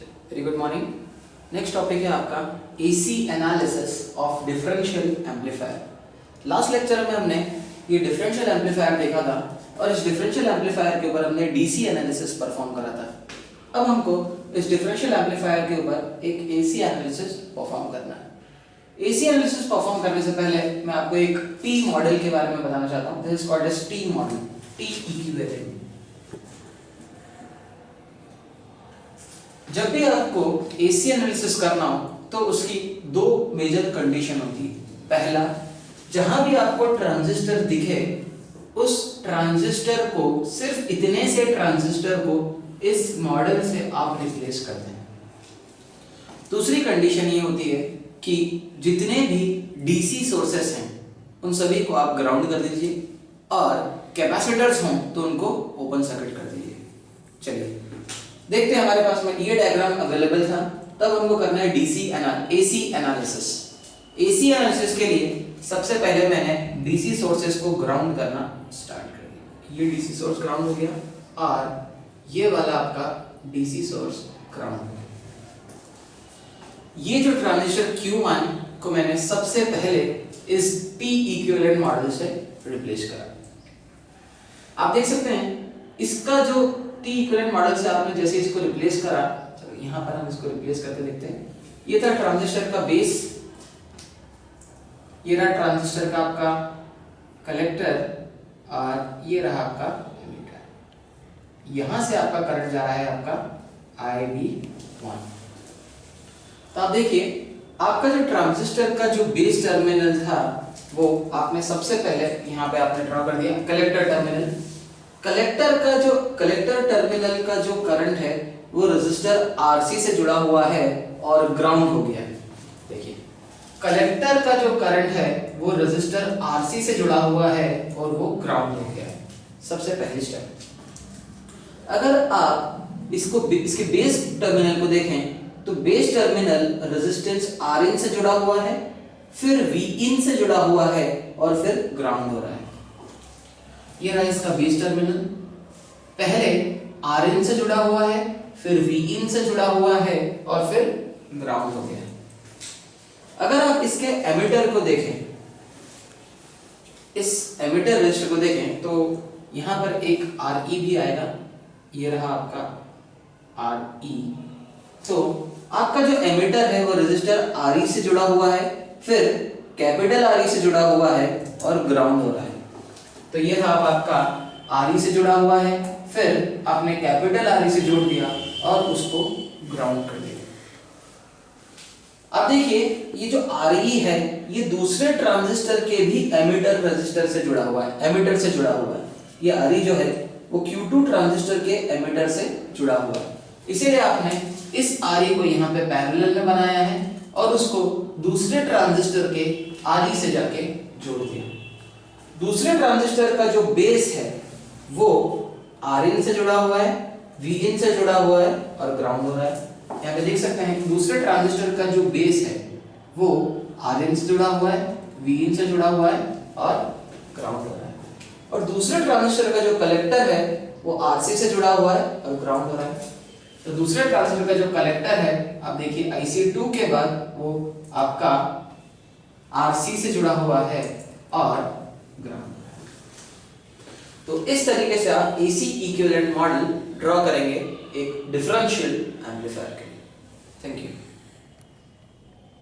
Very good morning. Next topic है आपका AC analysis of differential amplifier. Last lecture में हमने ये डिफरेंशियल एम्पलीफायर देखा था और इस डिफरेंशियल एम्पलीफायर के ऊपर हमने डीसी एनालिसिस परफॉर्म करा था। अब हमको इस डिफरेंशियल एम्पलीफायर के ऊपर एक एसी एनालिसिस परफॉर्म करना है। एसी एनालिसिस परफॉर्म करने से पहले मैं आपको एक टी मॉडल के बारे में बताना चाहता हूँ। This is called as T model, T equivalent. जब भी आपको एसी एनालिसिस करना हो तो उसकी दो मेजर कंडीशन होती है। पहला, जहां भी आपको ट्रांजिस्टर दिखे उस ट्रांजिस्टर को, सिर्फ इतने से ट्रांजिस्टर को इस मॉडल से आप रिप्लेस करते हैं। दूसरी कंडीशन ये होती है कि जितने भी डीसी सोर्सेस हैं उन सभी को आप ग्राउंड कर दीजिए और कैपेसिटर्स हों तो उनको ओपन सर्किट कर दीजिए। चलिए देखते हैं, हमारे पास में ये डायग्राम अवेलेबल था, तब हमको करना है एसी एनालिसिस। एसी एनालिसिस के लिए सबसे पहले मैंने डीसी सोर्सेस को ग्राउंड करना स्टार्ट कर दिया। ये डीसी सोर्स ग्राउंड हो गया और ये वाला आपका डीसी सोर्स ग्राउंड हो गया। ये जो ट्रांजिस्टर Q1 को मैंने सबसे पहले इस T इक्विवेलेंट मॉडल से रिप्लेस करा। आप देख सकते हैं इसका जो T इक्विवेलेंट मॉडल से आपने जैसे इसको रिप्लेस करा, चलो यहां पर हम इसको रिप्लेस करके देखते हैं। ये था ट्रांजिस्टर का बेस, ये रहा ट्रांजिस्टर का आपका कलेक्टर और ये रहा आपका एमिटर। यहां से आपका करंट जा रहा है आपका IB1। तो आप देखिए आपका जो ट्रांजिस्टर का जो बेस टर्मिनल था वो आपने सबसे पहले यहां पे आपने ड्रॉ कर दिया कलेक्टर टर्मिनल। कलेक्टर टर्मिनल का जो करंट है वो रेजिस्टर RC से जुड़ा हुआ है और ग्राउंड हो गया है। देखिए कलेक्टर का जो करंट है वो रेजिस्टर RC से जुड़ा हुआ है और वो ग्राउंड हो गया है। सबसे पहली स्टेप। अगर आप इसके बेस टर्मिनल को देखें तो बेस टर्मिनल रेजिस्टेंस Rin से जुड़ा हुआ है, फिर Vin से जुड़ा हुआ है और फिर ग्राउंड हो रहा है। ये रहा इसका बेस टर्मिनल, पहले Rin से जुड़ा हुआ है, फिर Vin से जुड़ा हुआ है और फिर ग्राउंड हो गया है। अगर आप इसके एमिटर को देखें, इस एमिटर रजिस्टर को देखें तो यहां पर एक Re भी आएगा। ये रहा आपका Re। तो आपका जो एमिटर है वो रेजिस्टर Re से जुड़ा हुआ है, फिर कैपिटल Re से जुड़ा हुआ है और ग्राउंड हो रहा है। तो ये था आपका Re से जुड़ा हुआ है, फिर आपने कैपिटल Re से जोड़ दिया और उसको ग्राउंड कर दिया। अब देखिए ये जो Re है ये दूसरे ट्रांजिस्टर के भी एमिटर रेजिस्टर से जुड़ा हुआ है, एमिटर से जुड़ा हुआ है। ये Re जो है वो Q2 ट्रांजिस्टर के एमिटर से जुड़ा हुआ है, इसीलिए आपने इस Re को यहाँ पे पैरेलल में बनाया है और उसको दूसरे ट्रांजिस्टर के Re से जाके जोड़ दिया। दूसरे ट्रांजिस्टर का जो बेस है वो Rin से जुड़ा हुआ है, Vin से जुड़ा हुआ है और ग्राउंड हो रहा है। यहाँ पे देख सकते हैं दूसरे ट्रांजिस्टर का जो बेस है वो Rin से जुड़ा हुआ है, Vin से जुड़ा हुआ है और ग्राउंड हो रहा है। और दूसरे ट्रांजिस्टर का जो कलेक्टर है वो RC से जुड़ा हुआ है और ग्राउंड हो रहा है। तो दूसरे ट्रांजिस्टर का जो कलेक्टर है आप देखिए IC2 के बाद वो आपका RC से जुड़ा हुआ है और ग्राउंड। तो इस तरीके से आप एसी इक्विवेलेंट मॉडल ड्रॉ करेंगे एक डिफरेंशियल एम्पलीफायर के लिए। Thank you.